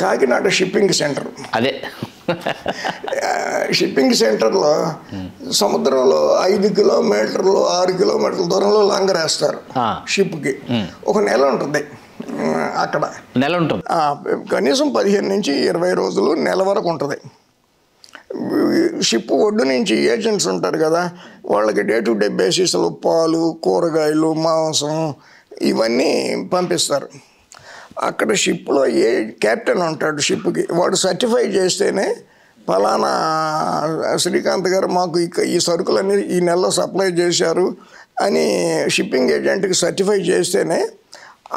Kakinada shipping centre. అదే shipping సెంటర్లో సముద్రంలో 5 కిలోమీటర్లు 6 కిలోమీటర్ల దూరంలో లాంగర్ వేస్తారు షిప్కి. ఒక నెల ఉంటుంది అక్కడ. నెల ఉంటుంది, కనీసం 15 నుంచి 20 రోజులు, నెల వరకు ఉంటుంది. షిప్ ఒడ్డు నుంచి ఏజెంట్స్ ఉంటారు కదా, వాళ్ళకి డే టు డే బేసిస్లో పాలు, కూరగాయలు, మాంసం ఇవన్నీ పంపిస్తారు. అక్కడ షిప్లో కెప్టెన్ ఉంటాడు షిప్కి, వాడు సర్టిఫై చేస్తేనే ఫలానా శ్రీకాంత్ గారు మాకు ఈ సరుకులన్నీ ఈ నెలలో సప్లై చేశారు అని షిప్పింగ్ ఏజెంట్కి సర్టిఫై చేస్తేనే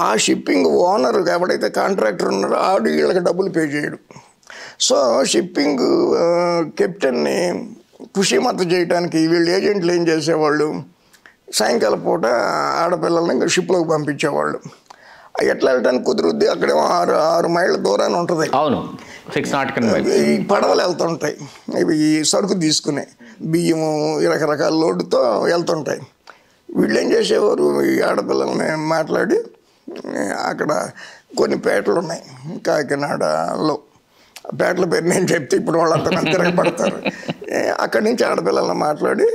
ఆ షిప్పింగ్ ఓనర్ ఎవడైతే కాంట్రాక్టర్ ఉన్నారో ఆడు వీళ్ళకి డబ్బులు పే చేయడు. సో షిప్పింగ్ కెప్టెన్ని ఖుషీమత చేయడానికి వీళ్ళు ఏజెంట్లు ఏం చేసేవాళ్ళు, సాయంకాలం పూట ఆడపిల్లల్ని షిప్లోకి పంపించేవాళ్ళు. ఎట్లా వెళ్ళడానికి కుదురుద్ది, అక్కడేమో 6 మైళ్ళ దూరాన్ని ఉంటుంది. అవును, ఈ పడవలు వెళ్తుంటాయి, ఇవి ఈ సరుకు తీసుకునే బియ్యము రకరకాల లోడుతో వెళ్తుంటాయి. వీళ్ళు ఏం చేసేవారు, ఈ ఆడపిల్లల్ని మాట్లాడి అక్కడ కొన్ని పేటలు ఉన్నాయి కాకినాడలో, పేటల పేరు నేను చెప్తే ఇప్పుడు వాళ్ళంతా తిరగబడతారు. అక్కడి నుంచి ఆడపిల్లల్ని మాట్లాడి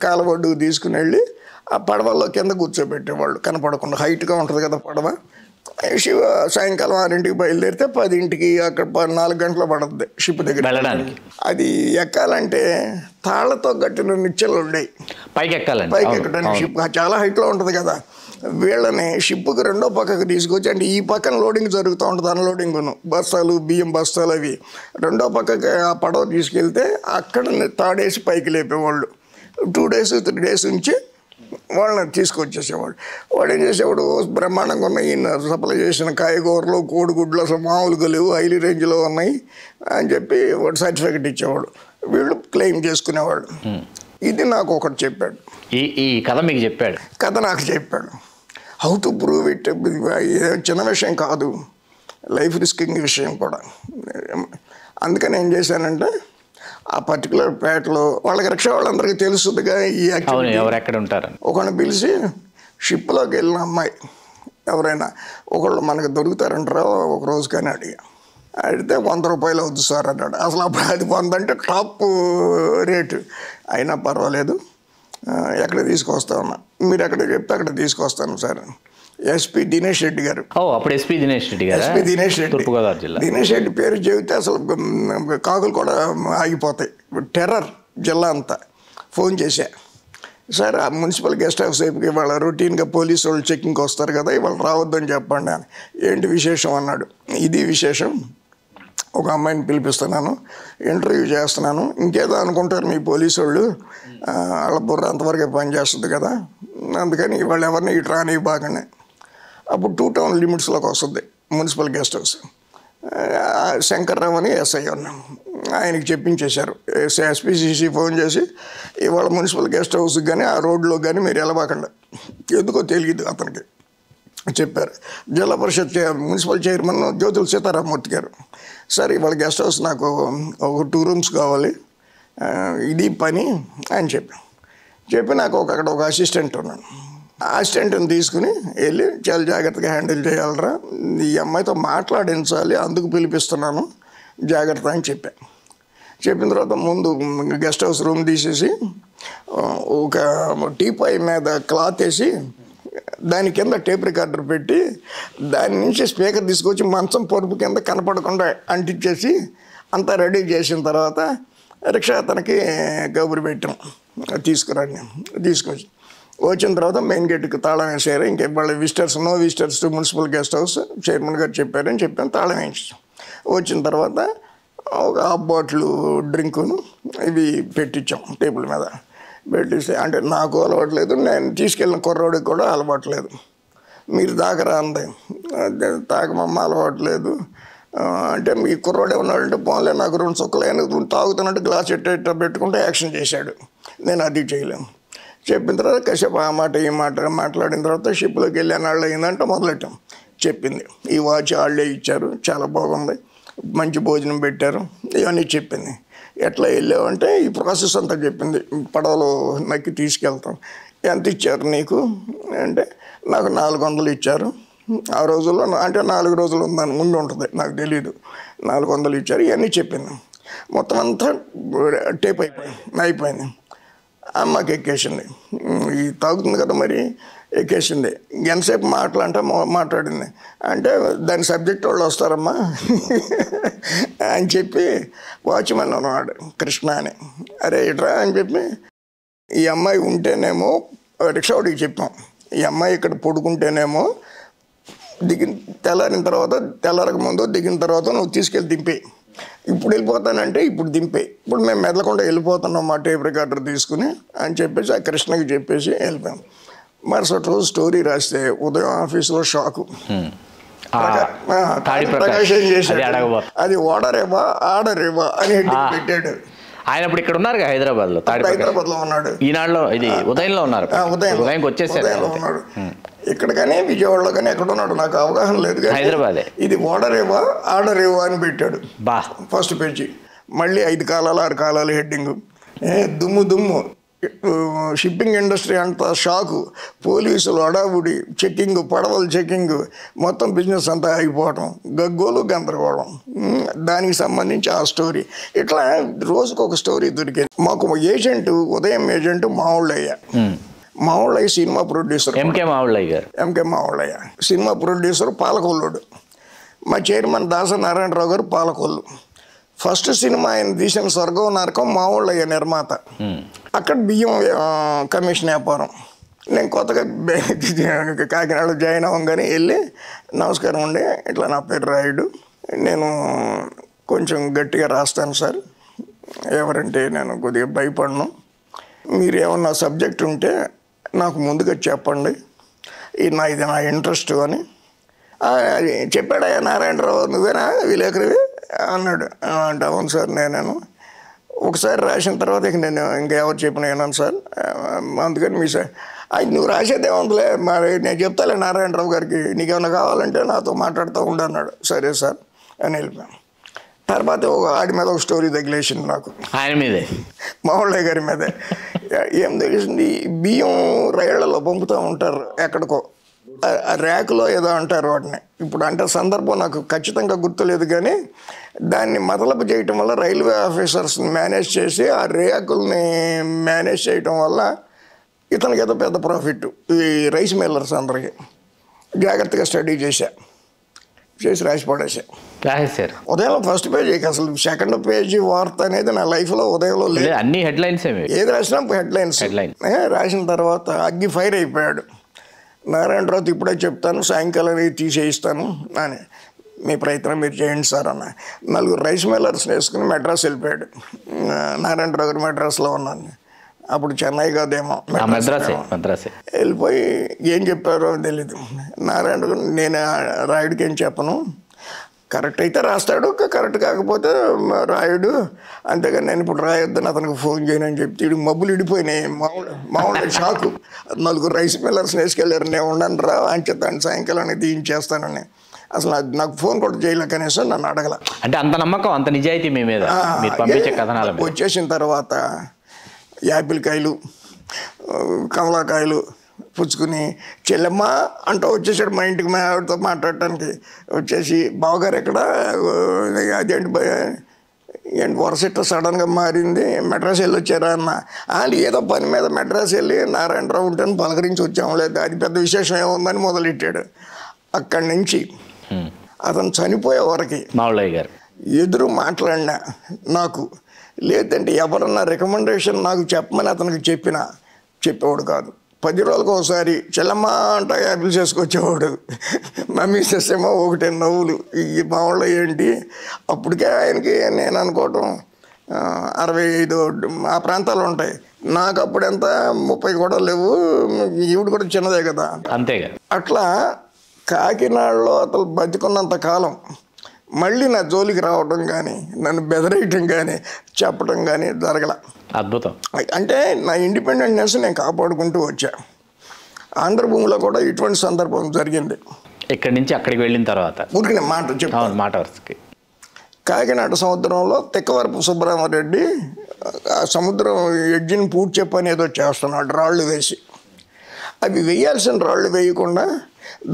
కాలవడ్డుకు తీసుకుని వెళ్ళి ఆ పడవల్లో కింద కూర్చోబెట్టేవాళ్ళు, కనపడకుండా. హైట్గా ఉంటుంది కదా పడవ. సాయంకాలం 6ంటికి బయలుదేరితే 10ంటికి అక్కడ 4 గంటలు పడుతుంది షిప్ దగ్గర వెళ్ళడానికి. అది ఎక్కాలంటే తాళ్లతో కట్టిన నిచ్చెలు ఉండేవి పైకి ఎక్కడానికి. షిప్ చాలా హైట్లో ఉంటుంది కదా. వీళ్ళని షిప్కి రెండో పక్కకు తీసుకొచ్చి, అంటే ఈ పక్కన లోడింగ్ జరుగుతూ ఉంటుంది, అన్లోడింగ్ను, బస్తాలు, బియ్యం బస్తాలు అవి. రెండో పక్కకి ఆ పడవ తీసుకెళ్తే అక్కడ తాడేసి పైకి లేపేవాళ్ళు. 2 days 3 days ఉంచి వాళ్ళని తీసుకొచ్చేసేవాడు. వాడు ఏం చేసేవాడు, బ్రహ్మాండంగా ఉన్నాయి ఈయన సప్లై చేసిన కాయగూరలు, కోడిగుడ్లు అసలు మామూలుగా లేవు, హైలీ రేంజ్లో ఉన్నాయి అని చెప్పి వాడు సర్టిఫికెట్ ఇచ్చేవాడు. వీళ్ళు క్లెయిమ్ చేసుకునేవాళ్ళు. ఇది నాకు ఒకటి చెప్పాడు, ఈ కథ మీకు చెప్పాడు. కథ నాకు చెప్పాడు. How to prove it. చిన్న విషయం కాదు, లైఫ్ రిస్కింగ్ విషయం కూడా. అందుకని ఏం చేశానంటే ఆ పర్టికులర్ పేటలో వాళ్ళకి రిక్షా వాళ్ళందరికీ తెలుస్తుందిగా ఈ ఎక్కడ ఉంటారు. ఒకళ్ళని పిలిచి షిప్లోకి వెళ్ళిన అమ్మాయి ఎవరైనా ఒకళ్ళు మనకు దొరుకుతారంటారా ఒక రోజు కానీ అడిగితే 100 రూపాయలు అవుతుంది సార్ అన్నాడు. అసలు అప్పుడు అది 100 అంటే టాప్ రేటు. అయినా పర్వాలేదు, ఎక్కడ తీసుకొస్తా ఉన్నా, మీరు ఎక్కడ చెప్తే అక్కడ తీసుకొస్తాను సార్. ఎస్పీ దినేష్ రెడ్డి గారు. అప్పుడు ఎస్పీ దినేష్ రెడ్డి తూర్పుగోదావరి జిల్లా. దినేష్ రెడ్డి పేరు చెబితే అసలు కాకులు కూడా ఆగిపోతాయి. టెర్రర్ జిల్లా అంతా. ఫోన్ చేశా, సార్ ఆ మున్సిపల్ గెస్ట్ హౌస్ వైపుకి ఇవాళ రొటీన్గా పోలీసు వాళ్ళు చెక్కింగ్కి వస్తారు కదా, ఇవాళ రావద్దని చెప్పండి అని. ఏంటి విశేషం అన్నాడు. ఇది విశేషం, ఒక అమ్మాయిని పిలిపిస్తున్నాను, ఇంటర్వ్యూ చేస్తున్నాను. ఇంకేదో అనుకుంటారు మీ పోలీసు వాళ్ళు, వాళ్ళ బుర్ర అంతవరకే పనిచేస్తుంది కదా, అందుకని వాళ్ళు ఎవరిని ఇటు రాని బాగానే. అప్పుడు 2 town లిమిట్స్లోకి వస్తుంది మున్సిపల్ గెస్ట్ హౌస్. శంకర్రావు అని ఎస్ఐ ఉన్నాం, ఆయనకి చెప్పించేశారు. ఎస్పీసీసీ ఫోన్ చేసి ఇవాళ మున్సిపల్ గెస్ట్ హౌస్కి కానీ ఆ రోడ్లో కానీ మీరు వెళ్ళబాకండి, ఎందుకో తెలియదు అతనికి చెప్పారు. జిల్లా పరిషత్ మున్సిపల్ చైర్మన్ జ్యోతుల సీతారామూర్తి గారు, సార్ ఇవాళ గెస్ట్ హౌస్ నాకు ఒక 2 rooms కావాలి, ఇది పని అని చెప్పి నాకు అక్కడ ఒక అసిస్టెంట్ ఉన్నాను. అసిస్టెంట్ని తీసుకుని వెళ్ళి చాలా జాగ్రత్తగా హ్యాండిల్ చేయాలరా, ఈ అమ్మాయితో మాట్లాడించాలి, అందుకు పిలిపిస్తున్నాను, జాగ్రత్త అని చెప్పిన తర్వాత ముందు గెస్ట్ హౌస్ రూమ్ తీసేసి ఒక టీపాయ్ మీద క్లాత్ వేసి దాని కింద టేప్ రికార్డర్ పెట్టి దాని నుంచి స్పీకర్ తీసుకొచ్చి మంచం పొరుపు కింద కనపడకుండా అంటించేసి అంతా రెడీ చేసిన తర్వాత రిక్షా అతనికి కబురు పెట్టాం, తీసుకొచ్చి వచ్చిన తర్వాత మెయిన్ గేట్కి తాళం వేసారు. ఇంకే వాళ్ళ no visitors to municipal guest house chairman గారు చెప్పారని చెప్పాను. తాళం వేయించాం. వచ్చిన తర్వాత ఒక హాఫ్ బాటిల్ డ్రింకును ఇవి పెట్టించాం టేబుల్ మీద. పెట్టిస్తే అంటే నాకు అలవాట్లేదు, నేను తీసుకెళ్ళిన కుర్రోడికి కూడా అలవాట్లేదు. మీరు తాగరా అంది. తాగమమ్మ అలవాట్లేదు అంటే మీ కుర్రోడు ఏమన్నాడంటే పోన్లే నాకు 2 చుక్కలు అయినా తాగుతున్నట్టు గ్లాస్ ఎట్ట పెట్టుకుంటే యాక్షన్ చేశాడు. నేను అది చేయలేను. చెప్పిన తర్వాత కాసేపు ఆ మాట ఈ మాట మాట్లాడిన తర్వాత షిప్లోకి వెళ్ళి అన్నాళ్ళు అయిందంటే మొదలెట్టాం. చెప్పింది ఈ వాచ్ వాళ్ళే ఇచ్చారు, చాలా బాగుంది, మంచి భోజనం పెట్టారు, ఇవన్నీ చెప్పింది. ఎట్లా వెళ్ళావంటే ఈ ప్రాసెస్ అంతా చెప్పింది. పడవలో నక్కి తీసుకెళ్తాం. ఎంత ఇచ్చారు నీకు అంటే నాకు 400 ఇచ్చారు, ఆ రోజుల్లో అంటే 4 రోజులు ఉందని ముందు ఉంటుంది, నాకు తెలీదు. 400 ఇచ్చారు, ఇవన్నీ చెప్పింది. మొత్తం అంతా టేప్ అయిపోయింది. అమ్మకి ఎక్కేసింది, ఈ తాగుతుంది కదా మరి, ఎక్కేసింది. ఎంతసేపు మాట్లాడింది అంటే, దాని సబ్జెక్ట్ వాళ్ళు వస్తారమ్మా అని చెప్పి వాచ్మెన్ ఉన్నాడు కృష్ణ అని. అరే ఇట్రా అని చెప్పి, ఈ అమ్మాయి ఉంటేనేమో రిక్షావాడికి చెప్పాం, ఈ అమ్మాయి ఇక్కడ పడుకుంటేనేమో తెల్లారక ముందు దిగిన తర్వాత నువ్వు తీసుకెళ్ళి దింపే, ఇప్పుడు వెళ్ళిపోతానంటే ఇప్పుడు దింపే, ఇప్పుడు మేము మెదలకుండా వెళ్ళిపోతున్నాం మా టేప్ రికార్డర్ తీసుకుని అని చెప్పేసి ఆ కృష్ణకి చెప్పేసి వెళ్ళిపోయాం. మరుసటి రోజు స్టోరీ రాస్తే ఉదయం ఆఫీసులో షాకు. ప్రకాష్ ఏం చేశాడు, అది ఓడరేవా ఆడరేవా అని పెట్టాడు. ఆయన ఇప్పుడు ఇక్కడ ఉన్నారు హైదరాబాద్లో ఉన్నాడు, ఈనాడులో ఇది ఉదయంలో ఉన్నారు, ఉదయంకి వచ్చేసారు ఉన్నాడు. ఇక్కడ కానీ విజయవాడలో కానీ ఎక్కడ ఉన్నాడు నాకు అవగాహన లేదు, కానీ హైదరాబాదే. ఇది ఓడరేవా ఆడరేవా అని పెట్టాడు ఫస్ట్ పేజీ. మళ్ళీ 5 కాలాలు 6 కాలాలు హెడ్డింగ్, దుమ్ము షిప్పింగ్ ఇండస్ట్రీ అంతా షాకు, పోలీసులు అడావుడి, చెక్కింగ్, పడవలు చెక్కింగ్, మొత్తం బిజినెస్ అంతా ఆగిపోవడం, గగ్గోలు గందరగోళం. దానికి సంబంధించి ఆ స్టోరీ. ఇట్లా రోజుకు ఒక స్టోరీ దొరికేది మాకు. ఉదయం agent Mavullayya cinema producer, MK Mavullayya cinema producer పాలకొల్లుడు. మా చైర్మన్ దాసనారాయణరావు గారు పాలకొల్లు. ఫస్ట్ సినిమా ఆయన తీసిన స్వర్గం నరకం మావుళ్ళయ్య నిర్మాత. అక్కడ బియ్యం కమిషన్ వ్యాపారం. నేను కొత్తగా కాకినాడలో జాయిన్ అవ్వగానే వెళ్ళి, నమస్కారం అండి, ఇట్లా నా పేరు రాయుడు, నేను కొంచెం గట్టిగా రాస్తాను సార్, ఎవరంటే నేను కొద్దిగా భయపడను, మీరు ఏమన్నా సబ్జెక్ట్ ఉంటే నాకు ముందుగా చెప్పండి, ఇది నా ఇంట్రెస్ట్ అని చెప్పాడయ్యా నారాయణరావు. నువ్వేనా విలేకరివి అన్నాడు. అంటే అవును సార్ నేనేను. ఒకసారి రాసిన తర్వాత ఇక నేను ఇంకా ఎవరు చెప్పిన విన్నాను సార్, అందుకని మీ సార్ అది నువ్వు రాసేదేముందిలే, మరి నేను చెప్తాలే నారాయణరావు గారికి, నీకేమైనా కావాలంటే నాతో మాట్లాడుతూ ఉండు అన్నాడు. సరే సార్ అని వెళ్ళిపోయాను. తర్వాత ఆడి మీద ఒక స్టోరీ తగిలేసింది నాకు, ఆయన మీదే, మావుళ్ళయ్య గారి మీదే. ఏం తెలిసింది, బియ్యం రైళ్లలో పంపుతూ ఉంటారు ఎక్కడికో, ర్యాకులో ఏదో అంటారు వాటిని. ఇప్పుడు అంటే సందర్భం నాకు ఖచ్చితంగా గుర్తులేదు, కానీ దాన్ని మతలబు చేయటం వల్ల రైల్వే ఆఫీసర్స్ని మేనేజ్ చేసి ఆ ర్యాకుల్ని మేనేజ్ చేయటం వల్ల ఇతనికి ఏదో పెద్ద ప్రాఫిట్. ఈ రైస్ మిల్లర్స్ అందరికీ జాగ్రత్తగా స్టడీ చేసి రాసి పడేసారు. ఉదయంలో ఫస్ట్ పేజీకి అసలు సెకండ్ పేజీ వార్త అనేది నా లైఫ్లో ఉదయంలో లేదు. అన్ని హెడ్లైన్స్, ఏది రాసినా హెడ్లైన్స్. రాసిన తర్వాత అగ్గి ఫైర్ అయిపోయాడు. నారాయణరావు ఇప్పుడే చెప్తాను, సాయంకాలం తీసేయిస్తాను అని, మీ ప్రయత్నం మీరు చేయండి సార్ అన్న. 4 రైస్ మిల్లర్స్ వేసుకుని మెడ్రాస్ వెళ్ళిపోయాడు. నారాయణరావు గారు మెడ్రాస్లో ఉన్నాను అప్పుడు, చెన్నై కాదేమో, మద్రాసే. వెళ్ళిపోయి ఏం చెప్పారో తెలీదు. నారాయణ నేను రాయుడికి ఏం చెప్పను, కరెక్ట్ అయితే రాస్తాడు, కరెక్ట్ కాకపోతే రాయుడు, అంతేగాని నేను ఇప్పుడు రాయొద్దని అతనికి ఫోన్ చేయను అని చెప్తే ఇడు మబ్బులు ఇడిపోయినాయి. మామూలు షాకు. 4 రైస్ మిల్లర్స్ వేసుకెళ్ళారు, నేను ఉండను రా అని చెప్తాను, సాయంకాలానికి తీయించేస్తానని. అసలు నాకు ఫోన్ కూడా చేయలే, కనీసం నన్ను అడగల. అంటే అంత నమ్మకం, అంత నిజాయితీ మీ మీద. వచ్చేసిన తర్వాత యాపిల్ కాయలు, కమలాకాయలు పుచ్చుకుని చెల్లెమ్మ అంటూ వచ్చేసాడు మా ఇంటికి, మా ఆవిడతో మాట్లాడటానికి. వచ్చేసి బావగారు ఎక్కడ, అదేంటి వరుస సడన్గా మారింది, మెడ్రాస్ వెళ్ళి వచ్చారా అన్న. ఏదో పని మీద మెడ్రాస్ వెళ్ళి నారాయణరావు ఉంటేనే పలకరించి వచ్చాము, లేదా అది పెద్ద విశేషం ఏముందని మొదలెట్టాడు. అక్కడి నుంచి అతను చనిపోయే వరకు మావుళ్ళయ్య గారు ఎదురు మాట్లాడినా నాకు, లేదంటే ఎవరన్నా రికమెండేషన్ నాకు చెప్పమని అతనికి చెప్పేవాడు కాదు. 10 రోజులకు ఒకసారి చెల్లమ్మ అంట యాపిల్ చేసుకొచ్చేవాడు. మమ్మీ చేసేమో ఒకటే నవ్వులు. ఈ మామూలు ఏంటి అప్పటికే ఆయనకి నేను అనుకోవటం 65 ఆ ప్రాంతాలు ఉంటాయి, నాకు అప్పుడు ఎంత 30 కూడా లేవు, ఈవిడ కూడా చిన్నదే కదా. అంతేగా. అట్లా కాకినాడలో అతను బతికున్నంత కాలం మళ్ళీ నా జోలికి రావడం కానీ, నన్ను బెదరేయటం కానీ, చెప్పడం కానీ జరగల. అద్భుతం. అంటే నా ఇండిపెండెంట్నెస్ నేను కాపాడుకుంటూ వచ్చా. ఆంధ్రభూమిలో కూడా ఇటువంటి సందర్భం జరిగింది. ఇక్కడి నుంచి అక్కడికి వెళ్ళిన తర్వాత ఊరికి మాట చెప్పాను. మాట వరుసకి కాకినాడ సముద్రంలో తిక్కవరపు సుబ్బరామరెడ్డి ఆ సముద్రం ఎడ్జిని పూడ్చి చెప్పని ఏదో చేస్తున్నాడు, రాళ్ళు వేసి. అవి వేయాల్సిన రాళ్ళు వేయకుండా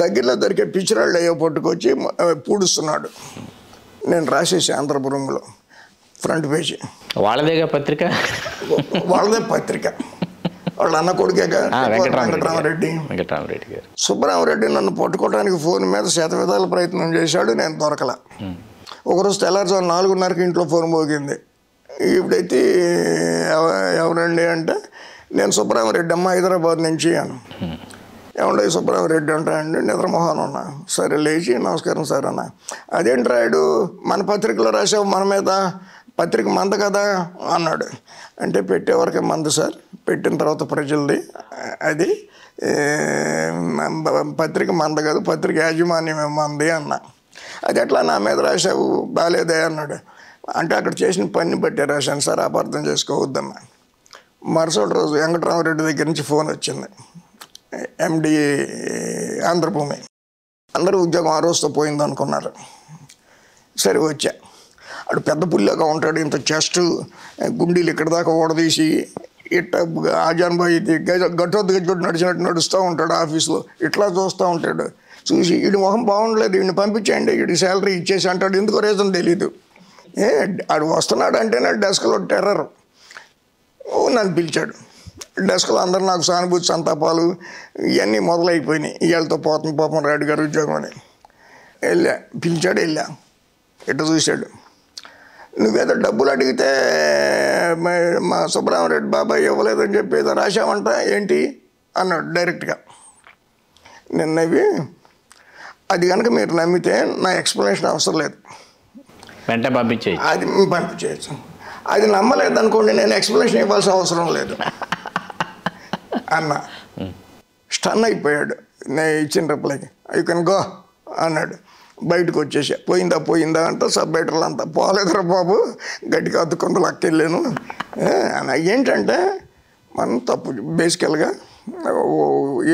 దగ్గరలో దొరికే పిచ్చిరాళ్ళు అయ్యో పట్టుకొచ్చి పూడుస్తున్నాడు. నేను రాసేసి ఆంధ్రపురంలో ఫ్రంట్ పేజీ. వాళ్ళదేగా పత్రిక, వాళ్ళదే పత్రిక. వాళ్ళ అన్న కొడుకేగా వెంకటరామరెడ్డి. గారు. సుబ్బరామరెడ్డి నన్ను పట్టుకోవడానికి ఫోన్ మీద శతవిధాల ప్రయత్నం చేశాడు, నేను దొరకల. ఒకరోజు తెల్లారుజాము 4:30కి ఇంట్లో ఫోన్ మోగింది. ఇప్పుడైతే ఎవరండి అంటే, నేను సుబ్బరామరెడ్డి అమ్మ హైదరాబాద్ నుంచి అను. ఏమంటే సుబ్బరామరెడ్డి అంటే అండి నిద్రమోహన్ ఉన్నా. సరే లేచి నమస్కారం సార్ అన్న. అదేంటి రాయుడు మన పత్రికలో రాసావు మన మీద, పత్రిక మంద కదా అన్నాడు. అంటే పెట్టేవరకే మంది సార్, పెట్టిన తర్వాత ప్రజలది, అది పత్రిక మంద కాదు, పత్రిక యాజమాన్యమే మంది అన్న. అది ఎట్లా నా మీద రాసావు బాగాలేదే అన్నాడు. అంటే అక్కడ చేసిన పని బట్టే రాశాను సార్, అపార్థం చేసుకోవద్దమ్మా. మరుసటి రోజు వెంకటరామరెడ్డి దగ్గర నుంచి ఫోన్ వచ్చింది, ఎండి ఆంధ్రభూమి. అందరూ ఉద్యోగం ఆ రోజుతో పోయింది అనుకున్నారు. సరే వచ్చా. అటు పెద్ద పుల్లాగా ఉంటాడు, ఇంత చెస్ట్, గుండీలు ఇక్కడ దాకా ఓడదీసి ఇట్ట ఆజాన్బాయి గట్టొద్దు గట్టి నడిచినట్టు నడుస్తూ ఉంటాడు ఆఫీస్లో. ఇట్లా చూస్తూ ఉంటాడు. చూసి వీడి మొహం బాగుండలేదు, వీడిని పంపించేయండి, వీడి శాలరీ ఇచ్చేసి అంటాడు. ఎందుకో రీజన్ తెలీదు. ఆడు వస్తున్నాడు అంటేనే డెస్క్లో టెర్రర్. నన్ను పిలిచాడు. డెస్క్లో అందరూ నాకు సానుభూతి సంతాపాలు ఇవన్నీ మొదలైపోయినాయి. ఇవాళతో పోతుంది పాపం రాయుడు గారు ఉద్యోగం అని. వెళ్ళా, పిలిచాడు, వెళ్ళా. ఇట్ట చూశాడు. నువ్వేదో డబ్బులు అడిగితే మా సుబ్బరామరెడ్డి బాబాయ్ ఇవ్వలేదని చెప్పి ఏదో రాశావంట ఏంటి అన్నాడు డైరెక్ట్గా. నేను నవ్వి, అది కనుక మీరు నమ్మితే నా ఎక్స్ప్లెనేషన్ అవసరం లేదు, వెంటనే పంపించేయచ్చు, అది పంపించేయచ్చు. అది నమ్మలేదు అనుకోండి, నేను ఎక్స్ప్లెనేషన్ ఇవ్వాల్సిన అవసరం లేదు అన్న. స్టన్ అయిపోయాడు నేను ఇచ్చిన రిప్లైకి. యూ కెన్ గో అన్నాడు. బయటకు వచ్చేసా. పోయిందా అంటే సబ్ ఎడిటర్లు అంతా పోలేదురా బాబు, గట్టిగా అద్దుకుంటూ లక్కెళ్ళాను. ఏంటంటే మనం తప్పు బేసికల్గా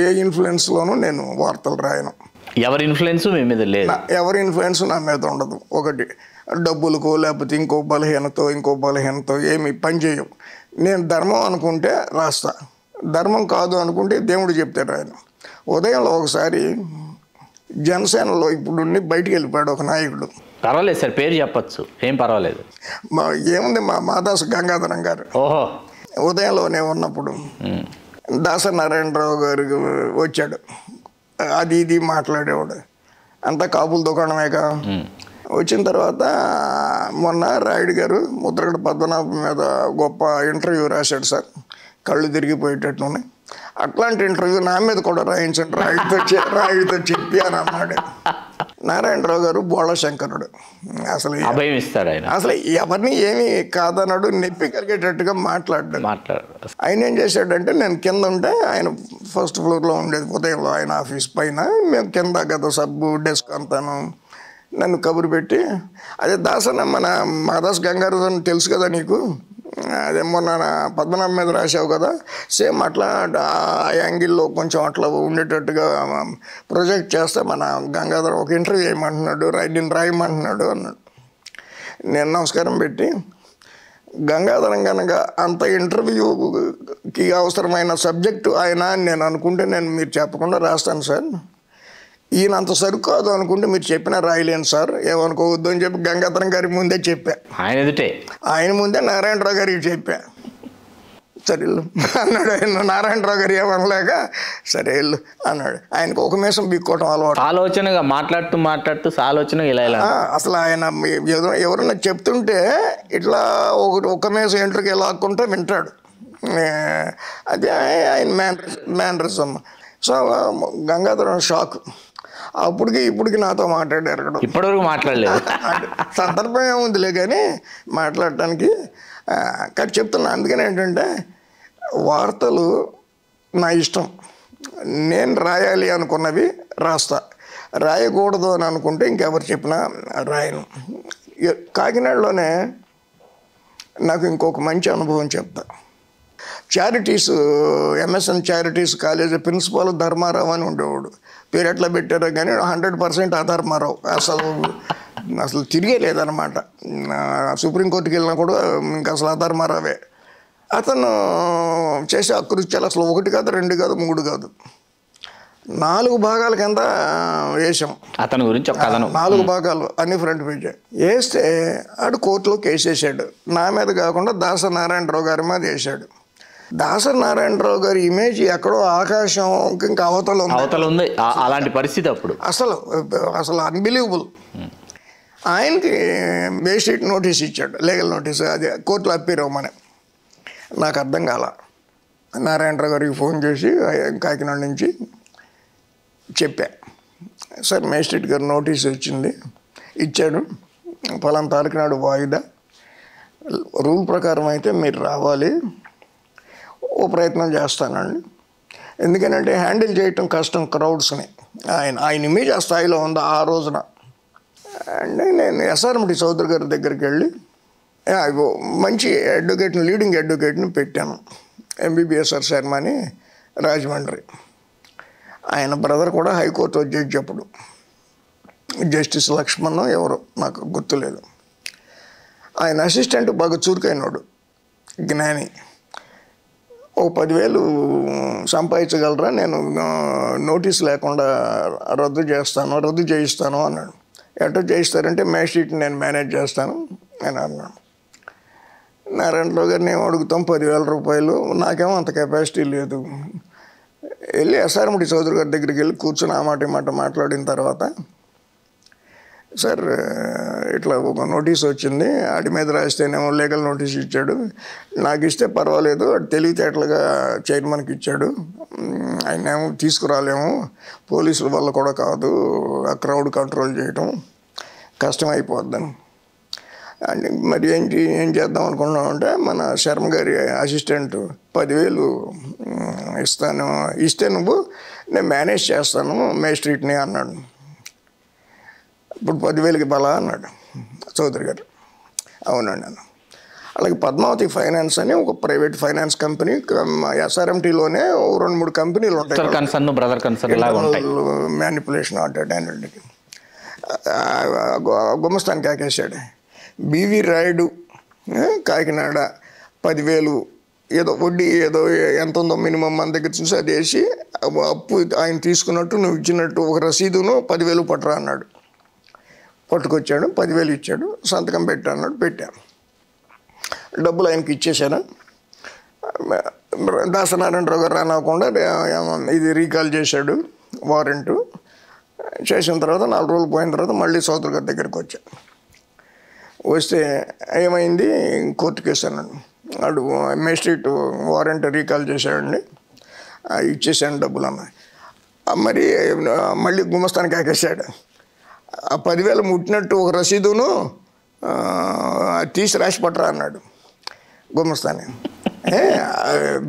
ఏ ఇన్ఫ్లుయెన్స్లోనూ నేను వార్తలు రాయను. ఎవరి ఇన్ఫ్లుయెన్స్ మీ మీద లేదు, ఎవరి ఇన్ఫ్లుయెన్స్ నా మీద ఉండదు. ఒకటి డబ్బులకో లేకపోతే ఇంకో బలహీనతో ఏమి పని చేయవు. నేను ధర్మం అనుకుంటే రాస్తా, ధర్మం కాదు అనుకుంటే దేవుడు చెప్తే రాయను. ఉదయంలో ఒకసారి జనసేనలో ఇప్పుడు బయటికి వెళ్ళిపోయాడు ఒక నాయకుడు. పర్వాలేదు సార్, పేరు చెప్పచ్చు, ఏం పర్వాలేదు. ఏముంది మా మాదాసు గంగాధరం గారు. ఓహో. ఉదయంలోనే ఉన్నప్పుడు దాసనారాయణరావు గారు వచ్చాడు. అది ఇది మాట్లాడేవాడు. అంతా కాపుల దుకాణమేగా. వచ్చిన తర్వాత మొన్న రాయుడు గారు ముద్రగడ పద్మనాభం మీద గొప్ప ఇంటర్వ్యూ రాశాడు సార్, కళ్ళు తిరిగిపోయేటట్టున్నాయి. అట్లాంటి ఇంటర్వ్యూ నా మీద కూడా రాయించండి రాయుడితో చెప్పి అని అన్నాడు. నారాయణరావు గారు బోళశంకరుడు. అసలు అభయం ఇస్తాడు ఆయన. అసలు ఎవరిని ఏమీ కాదన్నాడు, నొప్పి కలిగేటట్టుగా మాట్లాడాడు. ఆయన ఏం చేశాడంటే, నేను కింద ఉంటే ఆయన ఫస్ట్ ఫ్లోర్లో ఉండేది ఉదయంలో ఆయన ఆఫీస్ పైన, మేము కింద కదా సబ్బు డెస్క్ అంతాను. నన్ను కబురు పెట్టి, అదే దాసన్న మన మాదాస్ గంగారు తెలుసు కదా నీకు, అదే మొన్న పద్మనాభం మీద రాసావు కదా, సేమ్ అట్లా ఆ యాంగిల్లో కొంచెం అట్లా ఉండేటట్టుగా ప్రొజెక్ట్ చేస్తే మన గంగాధరం ఒక ఇంటర్వ్యూ చేయమంటున్నాడు, నేను రాయమంటున్నాడు అన్నాడు. నేను నమస్కారం పెట్టి, గంగాధరం కనుక అంత ఇంటర్వ్యూకి అవసరమైన సబ్జెక్టు ఆయన నేను అనుకుంటే నేను మీరు చెప్పకుండా రాస్తాను సార్, ఈయన అంత సరుకు కాదు అనుకుంటే మీరు చెప్పినా రాయలేను సార్, ఏమనుకోవద్దు అని చెప్పి గంగాధరం గారి ముందే చెప్పా. ఆయన ముందే నారాయణరావు గారికి చెప్పా. సరే వెళ్ళు అన్నాడు. ఆయన నారాయణరావు గారు ఏమనలేక సరే వెళ్ళు అన్నాడు. ఆయనకు ఒక మీసం బిక్కోవటం అలవాటు. ఆలోచనగా మాట్లాడుతూ ఆలోచన ఇలా అసలు ఆయన ఎవరన్నా చెప్తుంటే ఇట్లా ఒక మీసం ఎంట్రుకి ఎలా ఆక్కుంటే వింటాడు. అదే ఆయన మేనరిజం. So Gangadharam shock. ఇప్పటికి నాతో మాట్లాడారు. ఇప్పటివరకు మాట్లాడలేదు. సందర్భం ఏముందిలే కానీ మాట్లాడటానికి. కానీ చెప్తున్నా, అందుకని ఏంటంటే వార్తలు నా ఇష్టం. నేను రాయాలి అనుకున్నవి రాస్తా, రాయకూడదు అని అనుకుంటే ఇంకెవరు చెప్పినా రాయను. కాకినాడలోనే నాకు ఇంకొక మంచి అనుభవం చెప్తా. Charities, MSN charities college principal Dharmarao అని ఉండేవాడు. పేరు ఎట్లా పెట్టారో కానీ 100% అధర్మారావు. అసలు తిరిగే లేదనమాట. సుప్రీంకోర్టుకి వెళ్ళినా కూడా ఇంకా అసలు అధర్మారావే. అతను చేసే అకృత్యాలు అసలు 1 కాదు 2 కాదు 3 కాదు. 4 భాగాల కింద వేసాం. అతని గురించి ఒక కథనం 4 భాగాలు అన్ని ఫ్రంట్ పేజ్ వేస్తే ఆడు కోర్టులో కేసు వేసాడు. నా మీద కాకుండా దాసరి నారాయణరావు గారి మీద వేసాడు. దాసరి నారాయణరావు గారి ఇమేజ్ ఎక్కడో ఆకాశం ఇంకా అవతల ఉంది. అలాంటి పరిస్థితి అప్పుడు అసలు అన్బిలీవబుల్. ఆయనకి మేజిస్ట్రేట్ నోటీస్ ఇచ్చాడు, లీగల్ నోటీస్, అది కోర్టులో అప్పీర్ అవ్వమని. నాకు అర్థం కాల. నారాయణరావు గారికి ఫోన్ చేసి కాకినాడ నుంచి చెప్పా, సార్ మేజిస్ట్రేట్ గారు నోటీస్ ఇచ్చాడు, ఫలానా తారీఖు నాడు వాయిదా, రూల్ ప్రకారం అయితే మీరు రావాలి, ఓ ప్రయత్నం చేస్తానండి. ఎందుకనంటే హ్యాండిల్ చేయటం కష్టం క్రౌడ్స్ని. ఆయన ఇమేజ్ ఆ స్థాయిలో ఉంది ఆ రోజున. అంటే నేను ఎస్ఆర్ఎంటి చౌదరి గారి దగ్గరికి వెళ్ళి మంచి అడ్వకేట్ని, లీడింగ్ అడ్వకేట్ని పెట్టాను, ఎంబీబీఎస్ఆర్ శర్మ అని, రాజమండ్రి. ఆయన బ్రదర్ కూడా హైకోర్టు జడ్జి అప్పుడు, జస్టిస్ లక్ష్మణ్ ఎవరో నాకు గుర్తులేదు. ఆయన అసిస్టెంట్ బాగా చురుకైనోడు, జ్ఞాని. ఓ 10,000 సంపాదించగలరా, నేను నోటీస్ లేకుండా రద్దు చేయిస్తాను అన్నాడు. ఎట్లా చేయిస్తారంటే మేజిస్ట్రేట్ నేను మేనేజ్ చేస్తాను అని అన్నాను. నారాయణరావు గారిని ఏమో అడుగుతాం, 10,000 రూపాయలు, నాకేమో అంత కెపాసిటీ లేదు. వెళ్ళి ఎస్ఆర్ఎంటి చౌదరి గారి దగ్గరికి వెళ్ళి కూర్చొని ఆ మాట మాట్లాడిన తర్వాత, సార్ ఇట్లా ఒక నోటీస్ వచ్చింది, వాడి మీద రాస్తేనేమో లీగల్ నోటీస్ ఇచ్చాడు, నాకు ఇస్తే పర్వాలేదు, వాడు తెలివితేటలుగా చైర్మన్కి ఇచ్చాడు, ఆయన ఏమో తీసుకురాలేము, పోలీసుల వల్ల కూడా కాదు, ఆ క్రౌడ్ కంట్రోల్ చేయటం కష్టమైపోద్దని. అండ్ మరి ఏం చేద్దాం అనుకున్నామంటే, మన శర్మ గారి అసిస్టెంట్ 10,000 ఇస్తే నువ్వు నేను మేనేజ్ చేస్తాను మేజిస్ట్రేట్ని అన్నాడు. ఇప్పుడు 10,000కి బలా అన్నాడు చౌదరి గారు. అవునండి అన్న. అలాగే పద్మావతి ఫైనాన్స్ అని ఒక ప్రైవేట్ ఫైనాన్స్ కంపెనీ, ఎస్ఆర్ఎంటీలోనే 2-3 కంపెనీలు ఉంటాయి, మ్యానిపులేషన్ ఆటోకి. గుమస్తానికి కాకేశాడు. బివి రాయుడు కాకినాడ 10,000 ఏదో వడ్డీ ఏదో ఎంత ఉందో మినిమం మన దగ్గర చూసి అది వేసి, అప్పు ఆయన తీసుకున్నట్టు నువ్వు ఇచ్చినట్టు ఒక రసీదును 10,000 పట్టరా అన్నాడు. పట్టుకొచ్చాడు, 10,000 ఇచ్చాడు, సంతకం పెట్టా అన్నాడు, పెట్టాను. డబ్బులు ఆయనకి ఇచ్చేసాను. దాసనారాయణరావు గారు రానవ్వకుండా ఇది రీకాల్ చేశాడు, వారెంటు చేసిన తర్వాత 4 రోజులు పోయిన తర్వాత మళ్ళీ చౌదరి గారి దగ్గరికి వచ్చాను. వస్తే ఏమైంది, కోర్టు కేసు అన్నాడు. వాడు మేజిస్ట్రేట్ వారెంట్ రీకాల్ చేశాడండి, ఇచ్చేసాను డబ్బులు అన్న. మరి మళ్ళీ గుమస్తానికి కాకేశాడు. ఆ 10,000 ముట్టినట్టు ఒక రసీదును తీసి రాసి పట్టరా అన్నాడు గుమస్తాని.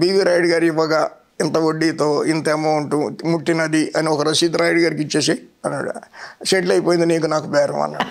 బివి రాయుడు గారు ఇవ్వగా ఇంత వడ్డీతో ఇంత అమౌంట్ ముట్టినది అని ఒక రసీదు రాయుడు గారికి ఇచ్చేసి అన్నాడు. సెటిల్ అయిపోయింది నీకు నాకు బేరం అన్నాడు.